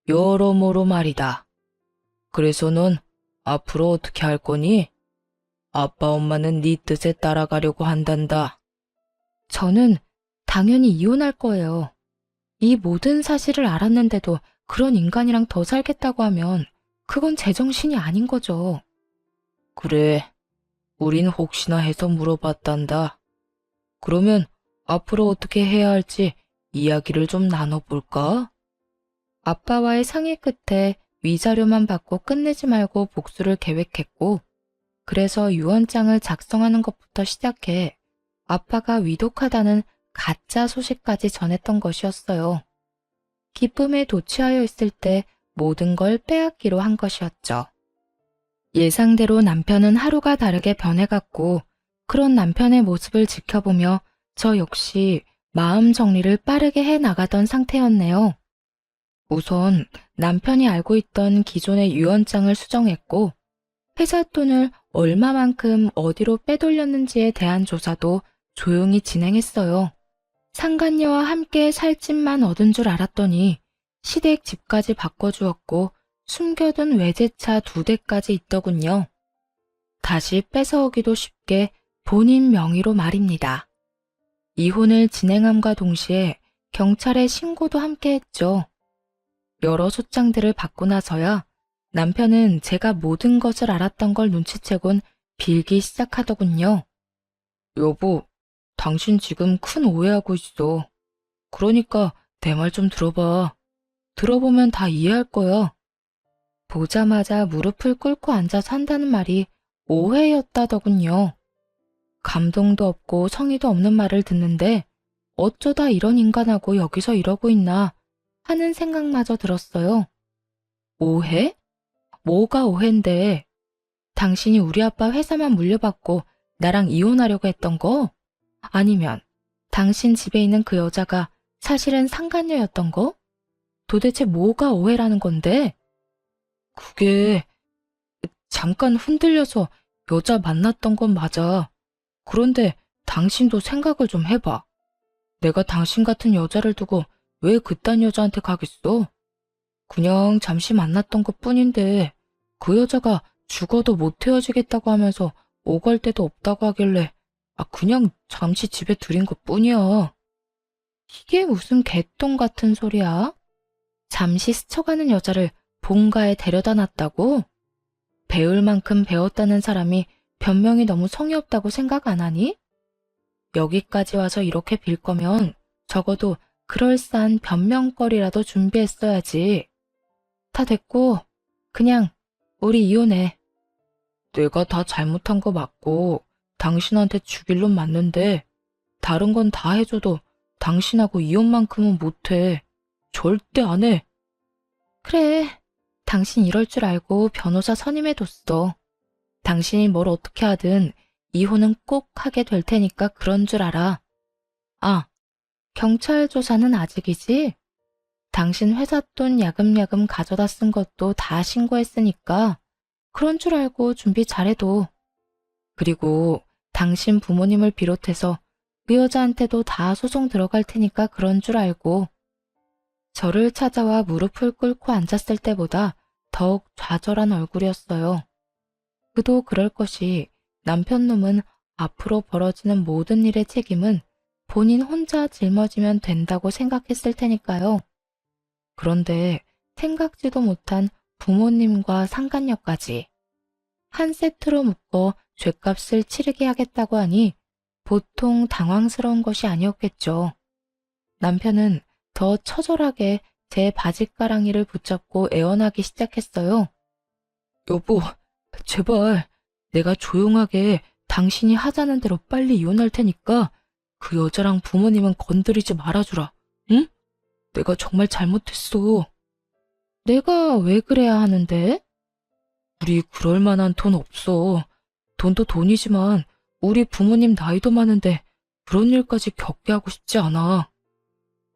여러모로 말이다. 그래서 넌 앞으로 어떻게 할 거니? 아빠 엄마는 네 뜻에 따라가려고 한단다. 저는 당연히 이혼할 거예요. 이 모든 사실을 알았는데도 그런 인간이랑 더 살겠다고 하면 그건 제정신이 아닌 거죠. 그래, 우린 혹시나 해서 물어봤단다. 그러면 앞으로 어떻게 해야 할지 이야기를 좀 나눠볼까? 아빠와의 상의 끝에 위자료만 받고 끝내지 말고 복수를 계획했고, 그래서 유언장을 작성하는 것부터 시작해 아빠가 위독하다는 가짜 소식까지 전했던 것이었어요. 기쁨에 도취하여 있을 때 모든 걸 빼앗기로 한 것이었죠. 예상대로 남편은 하루가 다르게 변해갔고 그런 남편의 모습을 지켜보며 저 역시 마음 정리를 빠르게 해 나가던 상태였네요. 우선 남편이 알고 있던 기존의 유언장을 수정했고 회사 돈을 얼마만큼 어디로 빼돌렸는지에 대한 조사도 조용히 진행했어요. 상간녀와 함께 살 집만 얻은 줄 알았더니 시댁 집까지 바꿔주었고 숨겨둔 외제차 2대까지 있더군요. 다시 뺏어오기도 쉽게 본인 명의로 말입니다. 이혼을 진행함과 동시에 경찰에 신고도 함께 했죠. 여러 소장들을 받고 나서야 남편은 제가 모든 것을 알았던 걸 눈치채곤 빌기 시작하더군요. 여보, 당신 지금 큰 오해하고 있어. 그러니까 내 말 좀 들어봐. 들어보면 다 이해할 거야. 보자마자 무릎을 꿇고 앉아서 한다는 말이 오해였다더군요. 감동도 없고 성의도 없는 말을 듣는데 어쩌다 이런 인간하고 여기서 이러고 있나 하는 생각마저 들었어요. 오해? 뭐가 오해인데? 당신이 우리 아빠 회사만 물려받고 나랑 이혼하려고 했던 거? 아니면 당신 집에 있는 그 여자가 사실은 상간녀였던 거? 도대체 뭐가 오해라는 건데? 그게 잠깐 흔들려서 여자 만났던 건 맞아. 그런데 당신도 생각을 좀 해봐. 내가 당신 같은 여자를 두고 왜 그딴 여자한테 가겠어? 그냥 잠시 만났던 것 뿐인데 그 여자가 죽어도 못 헤어지겠다고 하면서 오갈 데도 없다고 하길래 그냥 잠시 집에 들인 것 뿐이야. 이게 무슨 개똥 같은 소리야? 잠시 스쳐가는 여자를 본가에 데려다 놨다고? 배울 만큼 배웠다는 사람이 변명이 너무 성의 없다고 생각 안 하니? 여기까지 와서 이렇게 빌 거면 적어도 그럴싸한 변명거리라도 준비했어야지. 다 됐고 그냥 우리 이혼해. 내가 다 잘못한 거 맞고 당신한테 죽일 놈 맞는데 다른 건 다 해줘도 당신하고 이혼만큼은 못해. 절대 안 해. 그래, 당신 이럴 줄 알고 변호사 선임해뒀어. 당신이 뭘 어떻게 하든 이혼은 꼭 하게 될 테니까 그런 줄 알아. 경찰 조사는 아직이지? 당신 회사 돈 야금야금 가져다 쓴 것도 다 신고했으니까 그런 줄 알고 준비 잘해둬. 그리고 당신 부모님을 비롯해서 그 여자한테도 다 소송 들어갈 테니까 그런 줄 알고. 저를 찾아와 무릎을 꿇고 앉았을 때보다 더욱 좌절한 얼굴이었어요. 그도 그럴 것이 남편 놈은 앞으로 벌어지는 모든 일의 책임은 본인 혼자 짊어지면 된다고 생각했을 테니까요. 그런데 생각지도 못한 부모님과 상간녀까지 한 세트로 묶어 죗값을 치르게 하겠다고 하니 보통 당황스러운 것이 아니었겠죠. 남편은 더 처절하게 제 바짓가랑이를 붙잡고 애원하기 시작했어요. 여보, 제발 내가 조용하게 당신이 하자는 대로 빨리 이혼할 테니까 그 여자랑 부모님은 건드리지 말아주라. 응? 내가 정말 잘못했어. 내가 왜 그래야 하는데? 우리 그럴 만한 돈 없어. 돈도 돈이지만 우리 부모님 나이도 많은데 그런 일까지 겪게 하고 싶지 않아.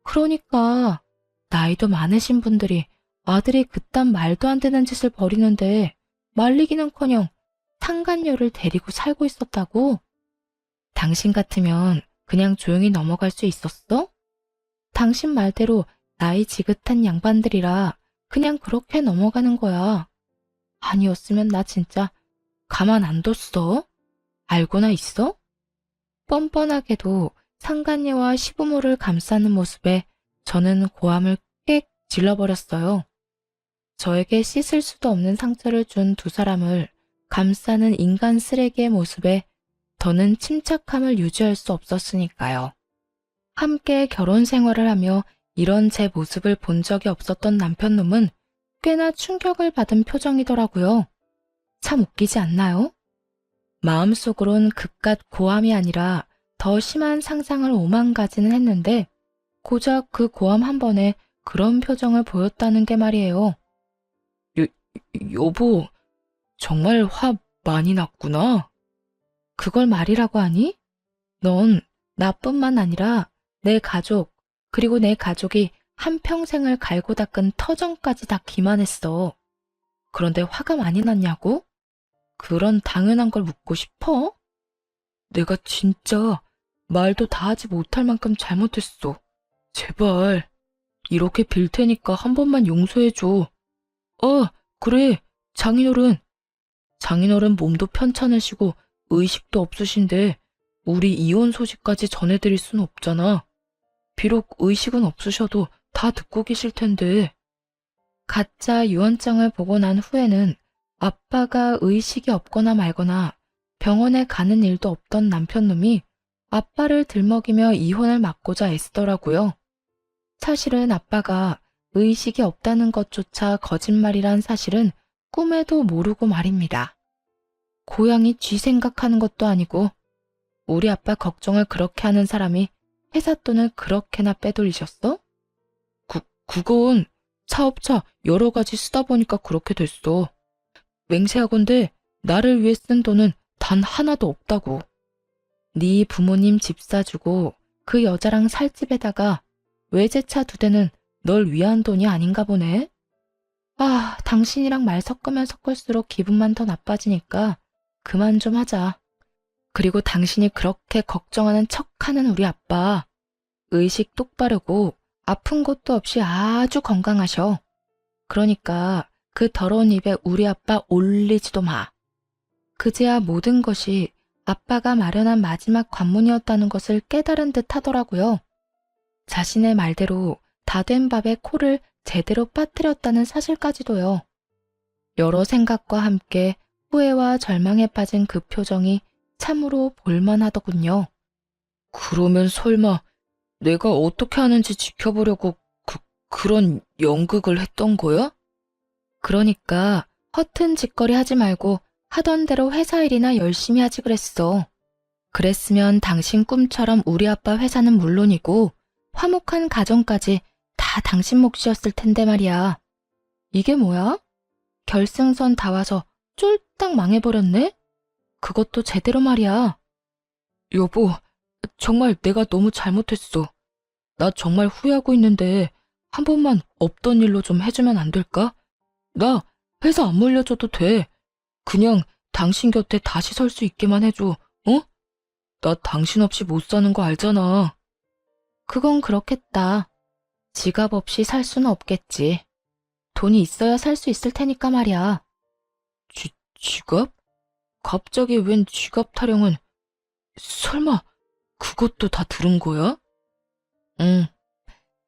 그러니까 나이도 많으신 분들이 아들이 그딴 말도 안 되는 짓을 벌이는데 말리기는커녕 상간녀를 데리고 살고 있었다고? 당신 같으면 그냥 조용히 넘어갈 수 있었어? 당신 말대로 나이 지긋한 양반들이라 그냥 그렇게 넘어가는 거야. 아니었으면 나 진짜 가만 안 뒀어. 알고나 있어? 뻔뻔하게도 상간녀와 시부모를 감싸는 모습에 저는 고함을 꽥 질러버렸어요. 저에게 씻을 수도 없는 상처를 준 두 사람을 감싸는 인간 쓰레기의 모습에 더는 침착함을 유지할 수 없었으니까요. 함께 결혼 생활을 하며 이런 제 모습을 본 적이 없었던 남편놈은 꽤나 충격을 받은 표정이더라고요. 참 웃기지 않나요? 마음속으론 그깟 고함이 아니라 더 심한 상상을 오만 가지는 했는데 고작 그 고함 한 번에 그런 표정을 보였다는 게 말이에요. 여보, 정말 화 많이 났구나. 그걸 말이라고 하니? 넌 나뿐만 아니라 내 가족, 그리고 내 가족이 한평생을 갈고 닦은 터전까지 다 기만했어. 그런데 화가 많이 났냐고? 그런 당연한 걸 묻고 싶어? 내가 진짜 말도 다 하지 못할 만큼 잘못했어. 제발 이렇게 빌 테니까 한 번만 용서해줘. 그래, 장인어른. 장인어른 몸도 편찮으시고 의식도 없으신데 우리 이혼 소식까지 전해드릴 순 없잖아. 비록 의식은 없으셔도 다 듣고 계실 텐데. 가짜 유언장을 보고 난 후에는 아빠가 의식이 없거나 말거나 병원에 가는 일도 없던 남편놈이 아빠를 들먹이며 이혼을 막고자 애쓰더라고요. 사실은 아빠가 의식이 없다는 것조차 거짓말이란 사실은 꿈에도 모르고 말입니다. 고양이 쥐 생각하는 것도 아니고 우리 아빠 걱정을 그렇게 하는 사람이 회사 돈을 그렇게나 빼돌리셨어? 그건 사업자 여러 가지 쓰다 보니까 그렇게 됐어. 맹세하건대 나를 위해 쓴 돈은 단 하나도 없다고. 네 부모님 집 사주고 그 여자랑 살 집에다가 외제차 2대는 널 위한 돈이 아닌가 보네. 아, 당신이랑 말 섞으면 섞을수록 기분만 더 나빠지니까 그만 좀 하자. 그리고 당신이 그렇게 걱정하는 척하는 우리 아빠, 의식 똑바르고 아픈 것도 없이 아주 건강하셔. 그러니까 그 더러운 입에 우리 아빠 올리지도 마. 그제야 모든 것이 아빠가 마련한 마지막 관문이었다는 것을 깨달은 듯 하더라고요. 자신의 말대로 다 된 밥에 코를 제대로 빠뜨렸다는 사실까지도요. 여러 생각과 함께 후회와 절망에 빠진 그 표정이 참으로 볼만하더군요. 그러면 설마 내가 어떻게 하는지 지켜보려고 그런 연극을 했던 거야? 그러니까 허튼 짓거리 하지 말고 하던 대로 회사 일이나 열심히 하지 그랬어. 그랬으면 당신 꿈처럼 우리 아빠 회사는 물론이고 화목한 가정까지 다 당신 몫이었을 텐데 말이야. 이게 뭐야? 결승선 다 와서 쫄딱 망해버렸네? 그것도 제대로 말이야. 여보, 정말 내가 너무 잘못했어. 나 정말 후회하고 있는데 한 번만 없던 일로 좀 해주면 안 될까? 나 회사 안 물려줘도 돼. 그냥 당신 곁에 다시 설 수 있게만 해줘, 어? 나 당신 없이 못 사는 거 알잖아. 그건 그렇겠다. 지갑 없이 살 수는 없겠지. 돈이 있어야 살 수 있을 테니까 말이야. 지갑? 갑자기 웬 지갑 타령은, 설마 그것도 다 들은 거야? 응,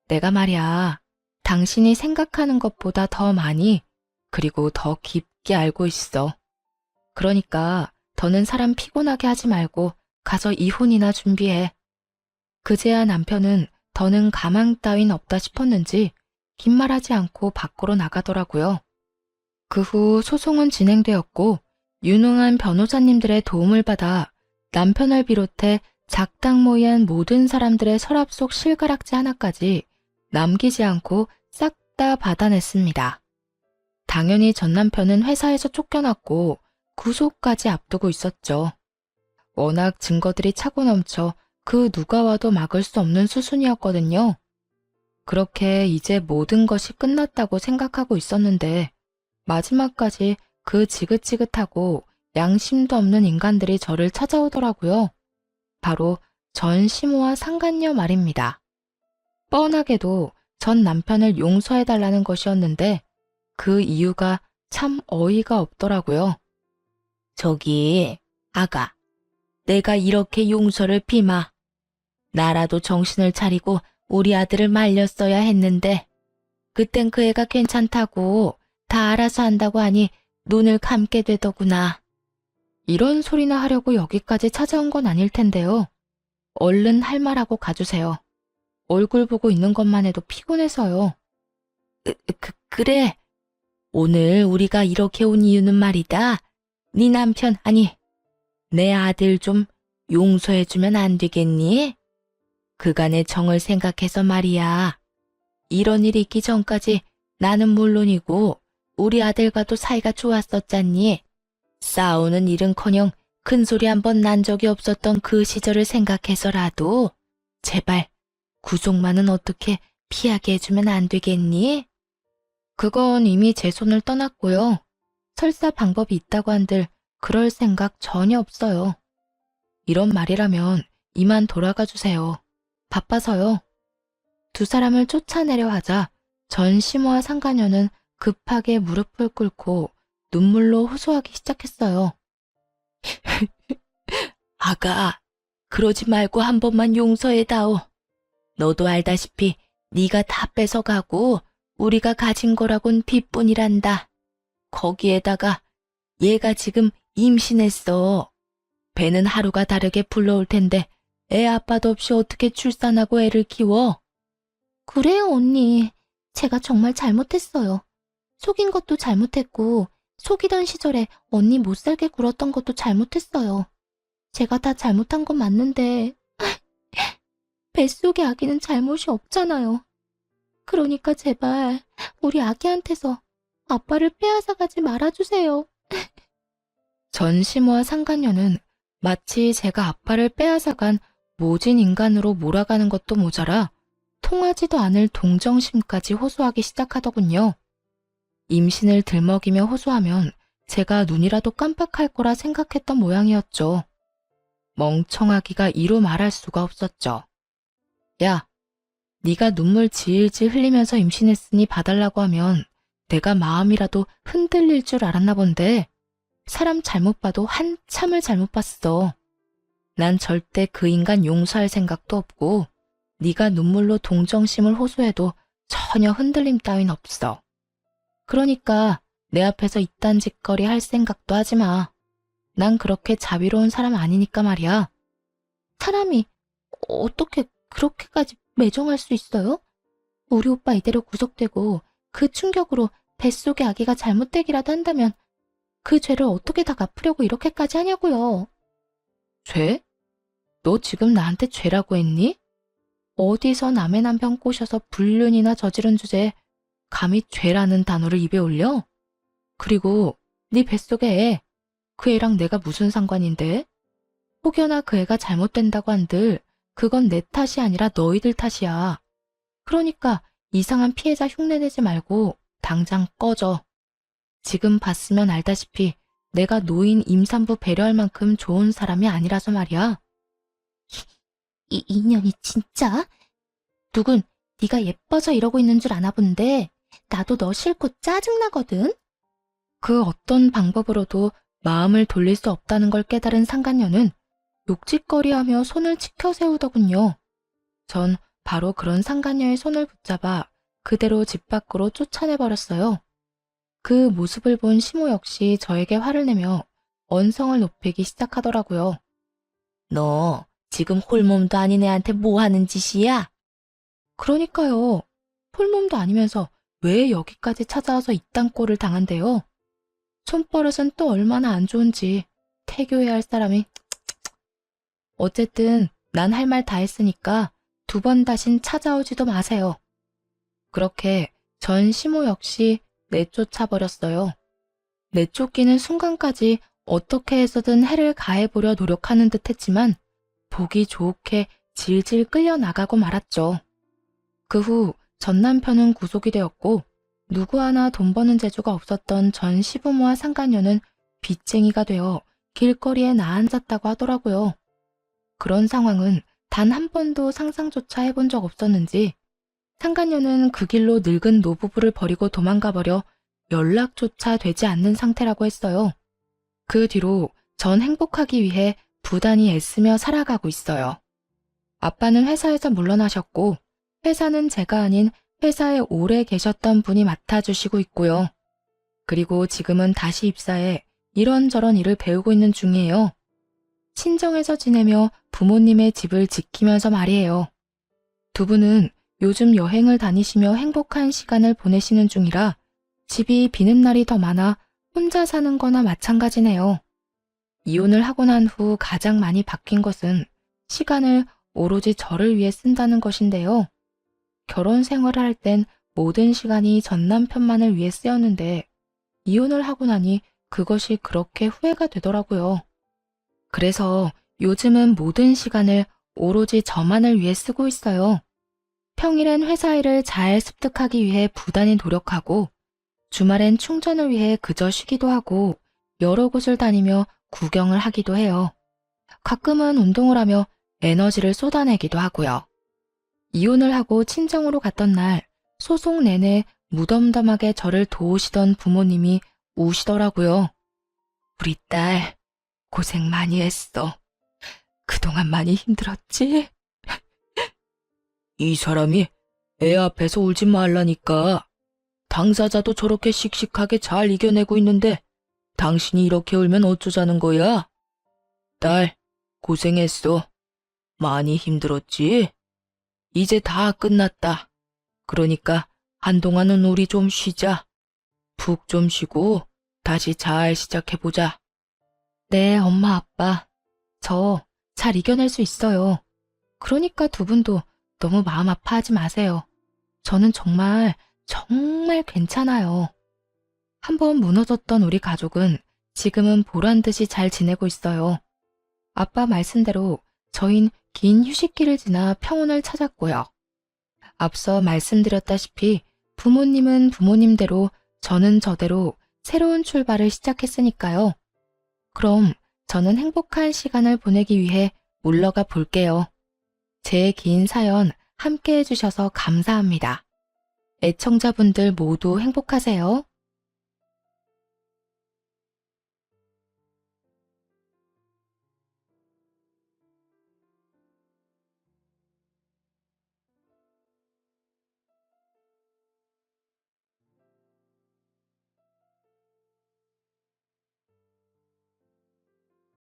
내가 말이야, 당신이 생각하는 것보다 더 많이, 그리고 더 깊게 알고 있어. 그러니까 더는 사람 피곤하게 하지 말고 가서 이혼이나 준비해. 그제야 남편은 더는 가망 따윈 없다 싶었는지 긴 말하지 않고 밖으로 나가더라고요. 그 후 소송은 진행되었고 유능한 변호사님들의 도움을 받아 남편을 비롯해 작당모이한 모든 사람들의 서랍 속 실가락지 하나까지 남기지 않고 싹 다 받아냈습니다. 당연히 전 남편은 회사에서 쫓겨났고 구속까지 앞두고 있었죠. 워낙 증거들이 차고 넘쳐 그 누가 와도 막을 수 없는 수순이었거든요. 그렇게 이제 모든 것이 끝났다고 생각하고 있었는데 마지막까지 그 지긋지긋하고 양심도 없는 인간들이 저를 찾아오더라고요. 바로 전 시모와 상간녀 말입니다. 뻔하게도 전 남편을 용서해달라는 것이었는데 그 이유가 참 어이가 없더라고요. 저기, 아가, 내가 이렇게 용서를 비마. 나라도 정신을 차리고 우리 아들을 말렸어야 했는데 그땐 그 애가 괜찮다고 다 알아서 한다고 하니 눈을 감게 되더구나. 이런 소리나 하려고 여기까지 찾아온 건 아닐 텐데요. 얼른 할 말하고 가주세요. 얼굴 보고 있는 것만 해도 피곤해서요. 그래. 오늘 우리가 이렇게 온 이유는 말이다. 네 남편, 아니, 내 아들 좀 용서해주면 안 되겠니? 그간의 정을 생각해서 말이야. 이런 일이 있기 전까지 나는 물론이고 우리 아들과도 사이가 좋았었잖니. 싸우는 일은커녕 큰소리 한 번 난 적이 없었던 그 시절을 생각해서라도 제발 구속만은 어떻게 피하게 해주면 안 되겠니? 그건 이미 제 손을 떠났고요. 설사 방법이 있다고 한들 그럴 생각 전혀 없어요. 이런 말이라면 이만 돌아가 주세요. 바빠서요. 두 사람을 쫓아내려 하자 전 시모와 상가녀는 급하게 무릎을 꿇고 눈물로 호소하기 시작했어요. 아가, 그러지 말고 한 번만 용서해다오. 너도 알다시피 네가 다 뺏어가고 우리가 가진 거라곤 빚뿐이란다. 거기에다가 얘가 지금 임신했어. 배는 하루가 다르게 불러올 텐데 애 아빠도 없이 어떻게 출산하고 애를 키워? 그래요, 언니. 제가 정말 잘못했어요. 속인 것도 잘못했고, 속이던 시절에 언니 못 살게 굴었던 것도 잘못했어요. 제가 다 잘못한 건 맞는데, 뱃속의 아기는 잘못이 없잖아요. 그러니까 제발 우리 아기한테서 아빠를 빼앗아가지 말아주세요. 전 시모와 상간녀는 마치 제가 아빠를 빼앗아간 모진 인간으로 몰아가는 것도 모자라 통하지도 않을 동정심까지 호소하기 시작하더군요. 임신을 들먹이며 호소하면 제가 눈이라도 깜빡할 거라 생각했던 모양이었죠. 멍청하기가 이루 말할 수가 없었죠. 야, 네가 눈물 질질 흘리면서 임신했으니 봐달라고 하면 내가 마음이라도 흔들릴 줄 알았나 본데 사람 잘못 봐도 한참을 잘못 봤어. 난 절대 그 인간 용서할 생각도 없고 네가 눈물로 동정심을 호소해도 전혀 흔들림 따윈 없어. 그러니까 내 앞에서 이딴 짓거리 할 생각도 하지 마. 난 그렇게 자비로운 사람 아니니까 말이야. 사람이 어떻게 그렇게까지 매정할 수 있어요? 우리 오빠 이대로 구속되고 그 충격으로 뱃속의 아기가 잘못되기라도 한다면 그 죄를 어떻게 다 갚으려고 이렇게까지 하냐고요. 죄? 너 지금 나한테 죄라고 했니? 어디서 남의 남편 꼬셔서 불륜이나 저지른 주제에 감히 죄라는 단어를 입에 올려? 그리고 네 뱃속의 애, 그 애랑 내가 무슨 상관인데? 혹여나 그 애가 잘못된다고 한들 그건 내 탓이 아니라 너희들 탓이야. 그러니까 이상한 피해자 흉내내지 말고 당장 꺼져. 지금 봤으면 알다시피 내가 노인 임산부 배려할 만큼 좋은 사람이 아니라서 말이야. 이 인연이 진짜? 누군 네가 예뻐서 이러고 있는 줄 아나 본데 나도 너 싫고 짜증나거든? 그 어떤 방법으로도 마음을 돌릴 수 없다는 걸 깨달은 상간녀는 욕짓거리하며 손을 치켜 세우더군요. 전 바로 그런 상간녀의 손을 붙잡아 그대로 집 밖으로 쫓아내버렸어요. 그 모습을 본 시모 역시 저에게 화를 내며 언성을 높이기 시작하더라고요. 너 지금 홀몸도 아닌 애한테 뭐 하는 짓이야? 그러니까요. 홀몸도 아니면서 왜 여기까지 찾아와서 이딴 꼴을 당한대요? 손버릇은 또 얼마나 안 좋은지 태교해야 할 사람이. 어쨌든 난 할 말 다 했으니까 2번 다신 찾아오지도 마세요. 그렇게 전 시모 역시 내쫓아 버렸어요. 내쫓기는 순간까지 어떻게 해서든 해를 가해보려 노력하는 듯 했지만 보기 좋게 질질 끌려 나가고 말았죠. 그 후 전 남편은 구속이 되었고 누구 하나 돈 버는 재주가 없었던 전 시부모와 상간녀는 빚쟁이가 되어 길거리에 나앉았다고 하더라고요. 그런 상황은 단 한 번도 상상조차 해본 적 없었는지 상간녀는 그 길로 늙은 노부부를 버리고 도망가 버려 연락조차 되지 않는 상태라고 했어요. 그 뒤로 전 행복하기 위해 부단히 애쓰며 살아가고 있어요. 아빠는 회사에서 물러나셨고 회사는 제가 아닌 회사에 오래 계셨던 분이 맡아주시고 있고요. 그리고 지금은 다시 입사해 이런저런 일을 배우고 있는 중이에요. 친정에서 지내며 부모님의 집을 지키면서 말이에요. 두 분은 요즘 여행을 다니시며 행복한 시간을 보내시는 중이라 집이 비는 날이 더 많아 혼자 사는 거나 마찬가지네요. 이혼을 하고 난 후 가장 많이 바뀐 것은 시간을 오로지 저를 위해 쓴다는 것인데요. 결혼 생활을 할 땐 모든 시간이 전 남편만을 위해 쓰였는데 이혼을 하고 나니 그것이 그렇게 후회가 되더라고요. 그래서 요즘은 모든 시간을 오로지 저만을 위해 쓰고 있어요. 평일엔 회사 일을 잘 습득하기 위해 부단히 노력하고 주말엔 충전을 위해 그저 쉬기도 하고 여러 곳을 다니며 구경을 하기도 해요. 가끔은 운동을 하며 에너지를 쏟아내기도 하고요. 이혼을 하고 친정으로 갔던 날 소송 내내 무덤덤하게 저를 도우시던 부모님이 우시더라고요. 우리 딸 고생 많이 했어. 그동안 많이 힘들었지? 이 사람이 애 앞에서 울지 말라니까. 당사자도 저렇게 씩씩하게 잘 이겨내고 있는데 당신이 이렇게 울면 어쩌자는 거야? 딸, 고생했어. 많이 힘들었지? 이제 다 끝났다. 그러니까 한동안은 우리 좀 쉬자. 푹 좀 쉬고 다시 잘 시작해보자. 네, 엄마, 아빠. 저 잘 이겨낼 수 있어요. 그러니까 두 분도 너무 마음 아파하지 마세요. 저는 정말 괜찮아요. 한번 무너졌던 우리 가족은 지금은 보란 듯이 잘 지내고 있어요. 아빠 말씀대로 저흰 긴 휴식기를 지나 평온을 찾았고요. 앞서 말씀드렸다시피 부모님은 부모님대로 저는 저대로 새로운 출발을 시작했으니까요. 그럼 저는 행복한 시간을 보내기 위해 물러가 볼게요. 제 긴 사연 함께 해주셔서 감사합니다. 애청자분들 모두 행복하세요.